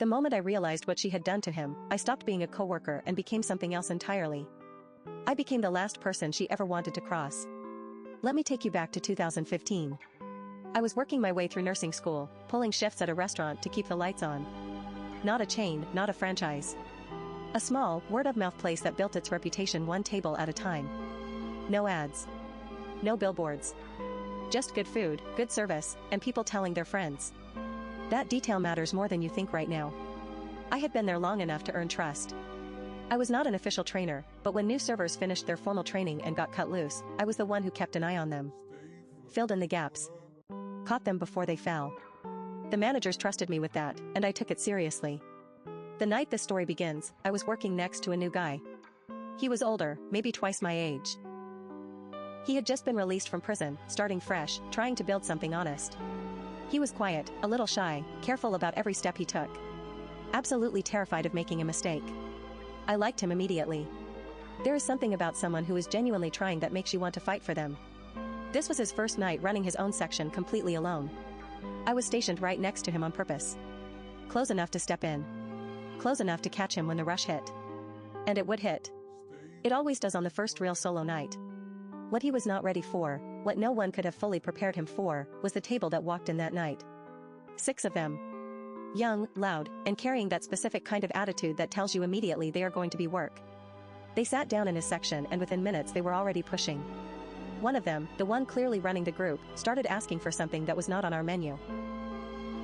The moment I realized what she had done to him, I stopped being a coworker and became something else entirely. I became the last person she ever wanted to cross. Let me take you back to 2015. I was working my way through nursing school, pulling shifts at a restaurant to keep the lights on. Not a chain, not a franchise. A small, word-of-mouth place that built its reputation one table at a time. No ads. No billboards. Just good food, good service, and people telling their friends. That detail matters more than you think right now. I had been there long enough to earn trust. I was not an official trainer, but when new servers finished their formal training and got cut loose, I was the one who kept an eye on them. Filled in the gaps. Caught them before they fell. The managers trusted me with that, and I took it seriously. The night this story begins, I was working next to a new guy. He was older, maybe twice my age. He had just been released from prison, starting fresh, trying to build something honest. He was quiet, a little shy, careful about every step he took. Absolutely terrified of making a mistake. I liked him immediately. There is something about someone who is genuinely trying that makes you want to fight for them. This was his first night running his own section completely alone. I was stationed right next to him on purpose. Close enough to step in. Close enough to catch him when the rush hit. And it would hit. It always does on the first real solo night. What he was not ready for, what no one could have fully prepared him for, was the table that walked in that night. 6 of them. Young, loud, and carrying that specific kind of attitude that tells you immediately they are going to be work. They sat down in his section and within minutes they were already pushing. One of them, the one clearly running the group, started asking for something that was not on our menu.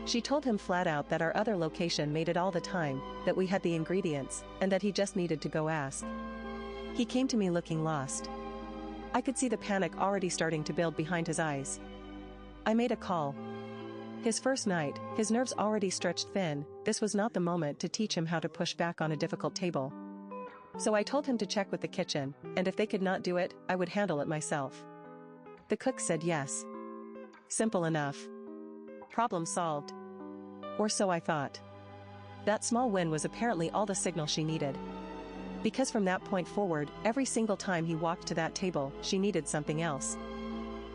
She told him flat out that our other location made it all the time, that we had the ingredients, and that he just needed to go ask. He came to me looking lost. I could see the panic already starting to build behind his eyes. I made a call. His first night, his nerves already stretched thin, this was not the moment to teach him how to push back on a difficult table. So I told him to check with the kitchen, and if they could not do it, I would handle it myself. The cook said yes. Simple enough. Problem solved. Or so I thought. That small win was apparently all the signal she needed. Because from that point forward, every single time he walked to that table, she needed something else.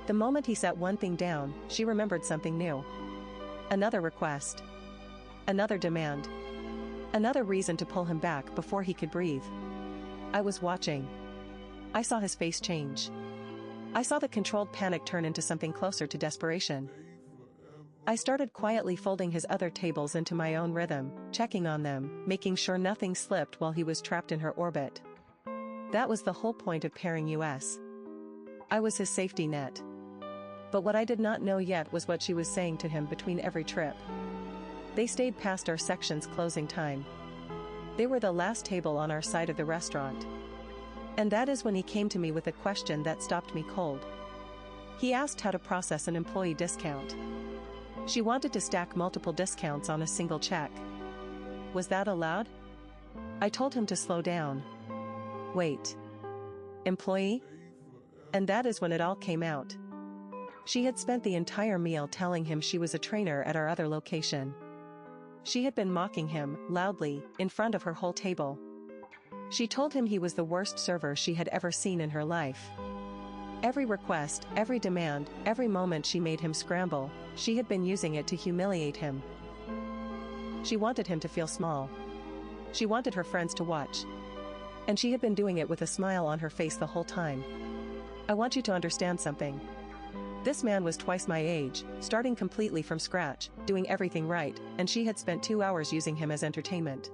The moment he set one thing down, she remembered something new. Another request. Another demand. Another reason to pull him back before he could breathe. I was watching. I saw his face change. I saw the controlled panic turn into something closer to desperation. I started quietly folding his other tables into my own rhythm, checking on them, making sure nothing slipped while he was trapped in her orbit. That was the whole point of pairing us. I was his safety net. But what I did not know yet was what she was saying to him between every trip. They stayed past our section's closing time. They were the last table on our side of the restaurant. And that is when he came to me with a question that stopped me cold. He asked how to process an employee discount. She wanted to stack multiple discounts on a single check. Was that allowed? I told him to slow down. Wait. Employee? And that is when it all came out. She had spent the entire meal telling him she was a trainer at our other location. She had been mocking him, loudly, in front of her whole table. She told him he was the worst server she had ever seen in her life. Every request, every demand, every moment she made him scramble, she had been using it to humiliate him. She wanted him to feel small. She wanted her friends to watch. And she had been doing it with a smile on her face the whole time. I want you to understand something. This man was twice my age, starting completely from scratch, doing everything right, and she had spent 2 hours using him as entertainment.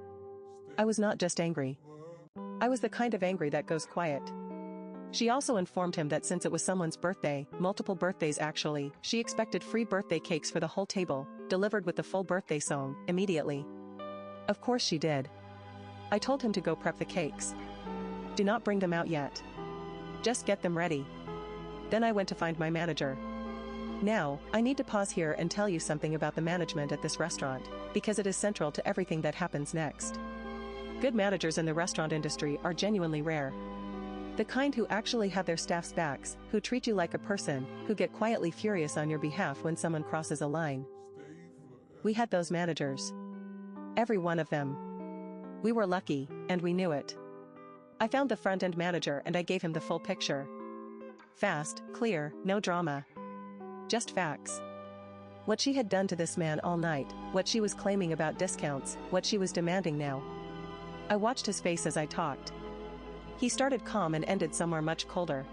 I was not just angry. I was the kind of angry that goes quiet. She also informed him that since it was someone's birthday, multiple birthdays actually, she expected free birthday cakes for the whole table, delivered with the full birthday song, immediately. Of course she did. I told him to go prep the cakes. Do not bring them out yet. Just get them ready. Then I went to find my manager. Now, I need to pause here and tell you something about the management at this restaurant, because it is central to everything that happens next. Good managers in the restaurant industry are genuinely rare. The kind who actually have their staff's backs, who treat you like a person, who get quietly furious on your behalf when someone crosses a line. We had those managers. Every one of them. We were lucky, and we knew it. I found the front-end manager and I gave him the full picture. Fast, clear, no drama. Just facts. What she had done to this man all night, what she was claiming about discounts, what she was demanding now. I watched his face as I talked. He started calm and ended somewhere much colder.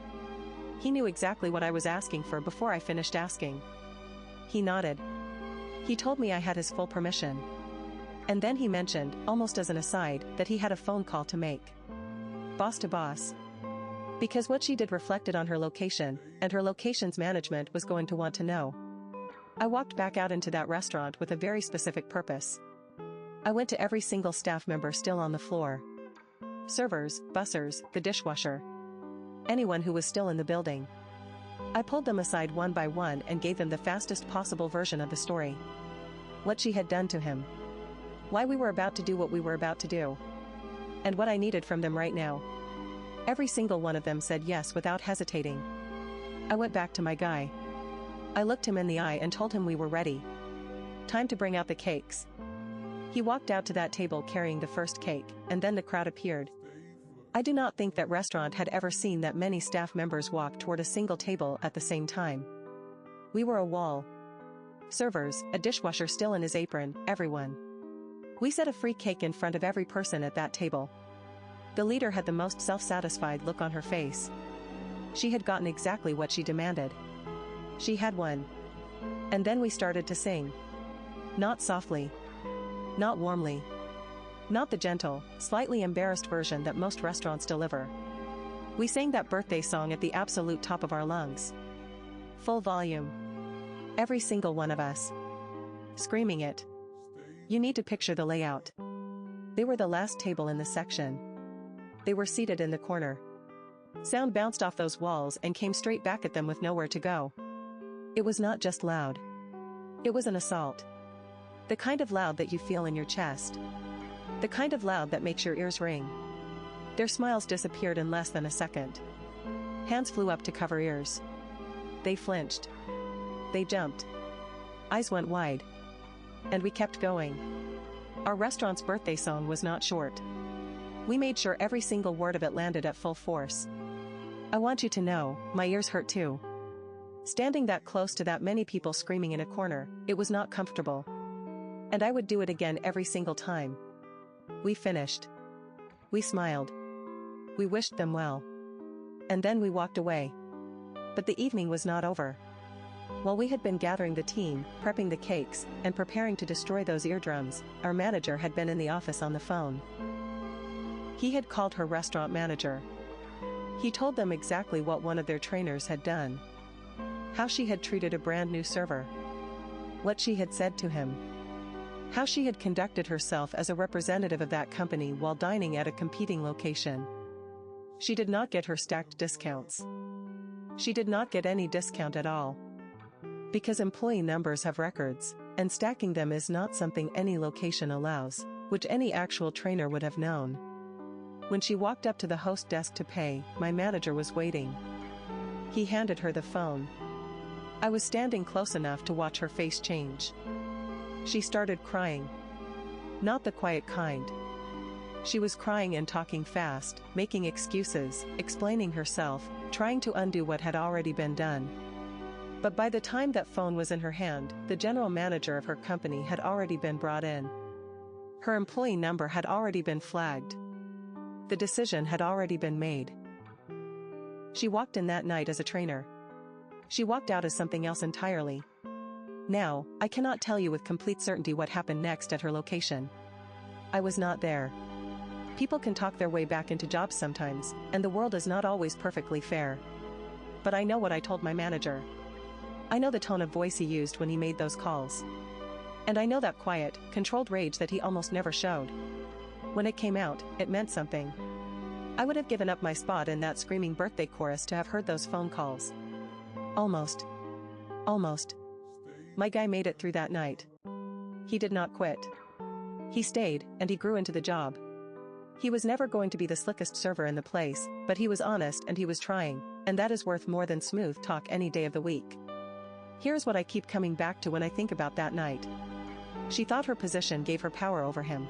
He knew exactly what I was asking for before I finished asking. He nodded. He told me I had his full permission. And then he mentioned, almost as an aside, that he had a phone call to make. Boss to boss. Because what she did reflected on her location, and her location's management was going to want to know. I walked back out into that restaurant with a very specific purpose. I went to every single staff member still on the floor. Servers, bussers, the dishwasher. Anyone who was still in the building. I pulled them aside one by one and gave them the fastest possible version of the story. What she had done to him. Why we were about to do what we were about to do. And what I needed from them right now. Every single one of them said yes without hesitating. I went back to my guy. I looked him in the eye and told him we were ready. Time to bring out the cakes. He walked out to that table carrying the first cake, and then the crowd appeared. I do not think that restaurant had ever seen that many staff members walk toward a single table at the same time. We were a wall. Servers, a dishwasher still in his apron, everyone. We set a free cake in front of every person at that table. The leader had the most self-satisfied look on her face. She had gotten exactly what she demanded. She had won. And then we started to sing. Not softly. Not warmly. Not the gentle, slightly embarrassed version that most restaurants deliver. We sang that birthday song at the absolute top of our lungs. Full volume. Every single one of us. Screaming it. You need to picture the layout. They were the last table in the section. They were seated in the corner. Sound bounced off those walls and came straight back at them with nowhere to go. It was not just loud. It was an assault. The kind of loud that you feel in your chest. The kind of loud that makes your ears ring. Their smiles disappeared in less than a second. Hands flew up to cover ears. They flinched. They jumped. Eyes went wide. And we kept going. Our restaurant's birthday song was not short. We made sure every single word of it landed at full force. I want you to know, my ears hurt too. Standing that close to that many people screaming in a corner, it was not comfortable. And I would do it again every single time. We finished. We smiled. We wished them well. And then we walked away. But the evening was not over. While we had been gathering the team, prepping the cakes, and preparing to destroy those eardrums, our manager had been in the office on the phone. He had called her restaurant manager. He told them exactly what one of their trainers had done. How she had treated a brand new server. What she had said to him. How she had conducted herself as a representative of that company while dining at a competing location. She did not get her stacked discounts. She did not get any discount at all. Because employee numbers have records, and stacking them is not something any location allows, which any actual trainer would have known. When she walked up to the host desk to pay, my manager was waiting. He handed her the phone. I was standing close enough to watch her face change. She started crying. Not the quiet kind. She was crying and talking fast, making excuses, explaining herself, trying to undo what had already been done. But by the time that phone was in her hand, the general manager of her company had already been brought in. Her employee number had already been flagged. The decision had already been made. She walked in that night as a trainer. She walked out as something else entirely. Now, I cannot tell you with complete certainty what happened next at her location. I was not there. People can talk their way back into jobs sometimes, and the world is not always perfectly fair. But I know what I told my manager. I know the tone of voice he used when he made those calls. And I know that quiet, controlled rage that he almost never showed. When it came out, it meant something. I would have given up my spot in that screaming birthday chorus to have heard those phone calls. Almost. Almost. My guy made it through that night. He did not quit. He stayed, and he grew into the job. He was never going to be the slickest server in the place, but he was honest and he was trying, and that is worth more than smooth talk any day of the week. Here's what I keep coming back to when I think about that night. She thought her position gave her power over him.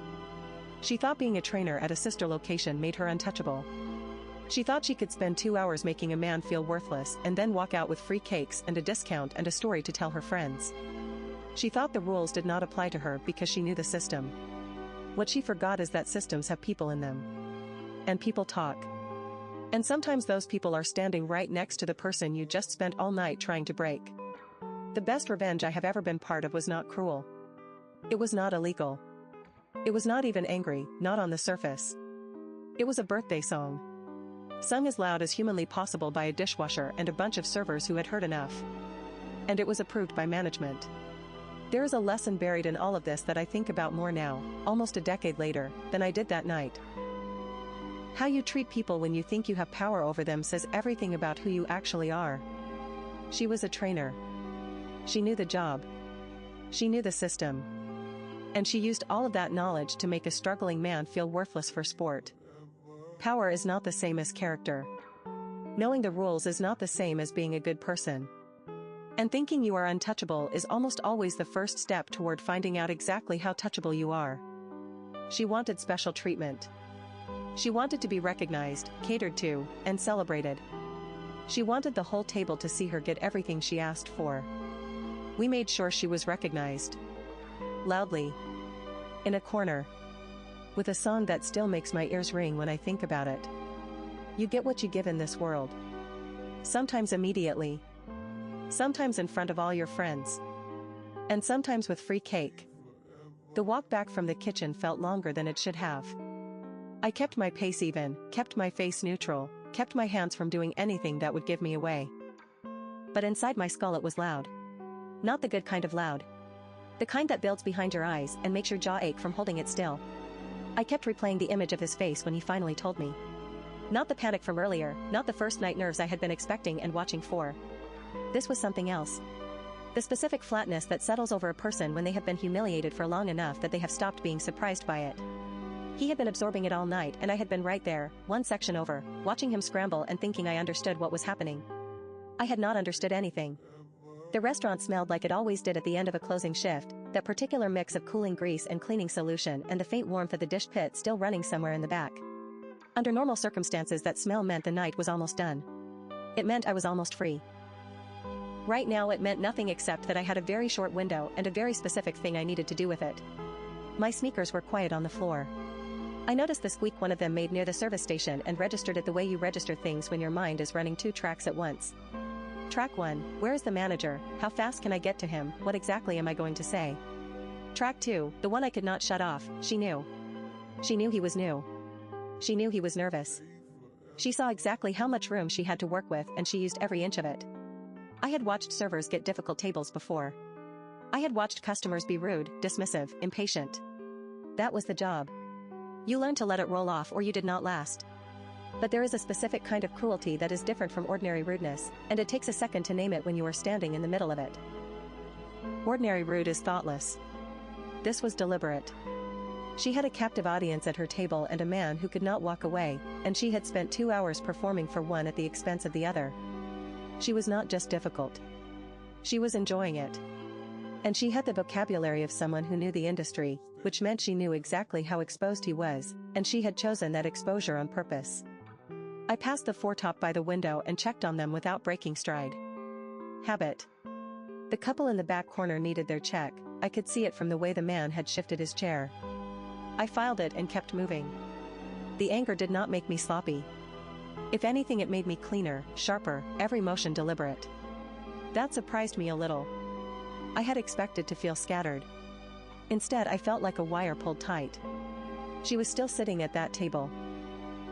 She thought being a trainer at a sister location made her untouchable. She thought she could spend 2 hours making a man feel worthless and then walk out with free cakes and a discount and a story to tell her friends. She thought the rules did not apply to her because she knew the system. What she forgot is that systems have people in them. And people talk. And sometimes those people are standing right next to the person you just spent all night trying to break. The best revenge I have ever been part of was not cruel. It was not illegal. It was not even angry, not on the surface. It was a birthday song. Sung as loud as humanly possible by a dishwasher and a bunch of servers who had heard enough. And it was approved by management. There is a lesson buried in all of this that I think about more now, almost a decade later, than I did that night. How you treat people when you think you have power over them says everything about who you actually are. She was a trainer. She knew the job. She knew the system. And she used all of that knowledge to make a struggling man feel worthless for sport. Power is not the same as character. Knowing the rules is not the same as being a good person. And thinking you are untouchable is almost always the first step toward finding out exactly how touchable you are. She wanted special treatment. She wanted to be recognized, catered to, and celebrated. She wanted the whole table to see her get everything she asked for. We made sure she was recognized. Loudly. In a corner. With a song that still makes my ears ring when I think about it. You get what you give in this world. Sometimes immediately. Sometimes in front of all your friends. And sometimes with free cake. The walk back from the kitchen felt longer than it should have. I kept my pace even, kept my face neutral, kept my hands from doing anything that would give me away. But inside my skull it was loud. Not the good kind of loud. The kind that builds behind your eyes and makes your jaw ache from holding it still. I kept replaying the image of his face when he finally told me. Not the panic from earlier, not the first night nerves I had been expecting and watching for. This was something else. The specific flatness that settles over a person when they have been humiliated for long enough that they have stopped being surprised by it. He had been absorbing it all night and I had been right there, one section over, watching him scramble and thinking I understood what was happening. I had not understood anything. The restaurant smelled like it always did at the end of a closing shift, that particular mix of cooling grease and cleaning solution and the faint warmth of the dish pit still running somewhere in the back. Under normal circumstances that smell meant the night was almost done. It meant I was almost free. Right now it meant nothing except that I had a very short window and a very specific thing I needed to do with it. My sneakers were quiet on the floor. I noticed the squeak one of them made near the service station and registered it the way you register things when your mind is running 2 tracks at once. Track 1, where is the manager, how fast can I get to him, what exactly am I going to say? Track 2, the one I could not shut off, she knew. She knew he was new. She knew he was nervous. She saw exactly how much room she had to work with and she used every inch of it. I had watched servers get difficult tables before. I had watched customers be rude, dismissive, impatient. That was the job. You learn to let it roll off or you did not last. But there is a specific kind of cruelty that is different from ordinary rudeness, and it takes a second to name it when you are standing in the middle of it. Ordinary rude is thoughtless. This was deliberate. She had a captive audience at her table and a man who could not walk away, and she had spent 2 hours performing for one at the expense of the other. She was not just difficult. She was enjoying it. And she had the vocabulary of someone who knew the industry, which meant she knew exactly how exposed he was, and she had chosen that exposure on purpose. I passed the foretop by the window and checked on them without breaking stride. Habit. The couple in the back corner needed their check, I could see it from the way the man had shifted his chair. I filed it and kept moving. The anger did not make me sloppy. If anything, it made me cleaner, sharper, every motion deliberate. That surprised me a little. I had expected to feel scattered. Instead, I felt like a wire pulled tight. She was still sitting at that table.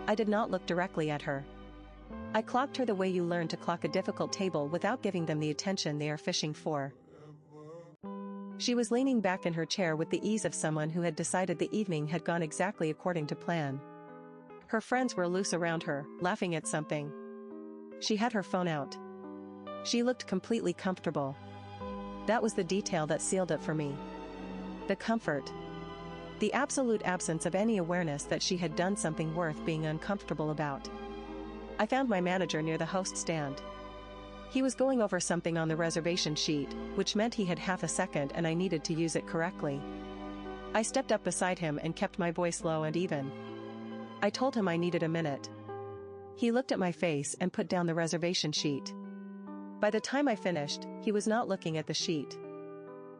I did not look directly at her. I clocked her the way you learn to clock a difficult table without giving them the attention they are fishing for. She was leaning back in her chair with the ease of someone who had decided the evening had gone exactly according to plan. Her friends were loose around her, laughing at something. She had her phone out. She looked completely comfortable. That was the detail that sealed it for me. The comfort. The absolute absence of any awareness that she had done something worth being uncomfortable about. I found my manager near the host stand. He was going over something on the reservation sheet, which meant he had half a second and I needed to use it correctly. I stepped up beside him and kept my voice low and even. I told him I needed a minute. He looked at my face and put down the reservation sheet. By the time I finished, he was not looking at the sheet.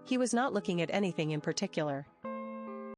He was not looking at anything in particular.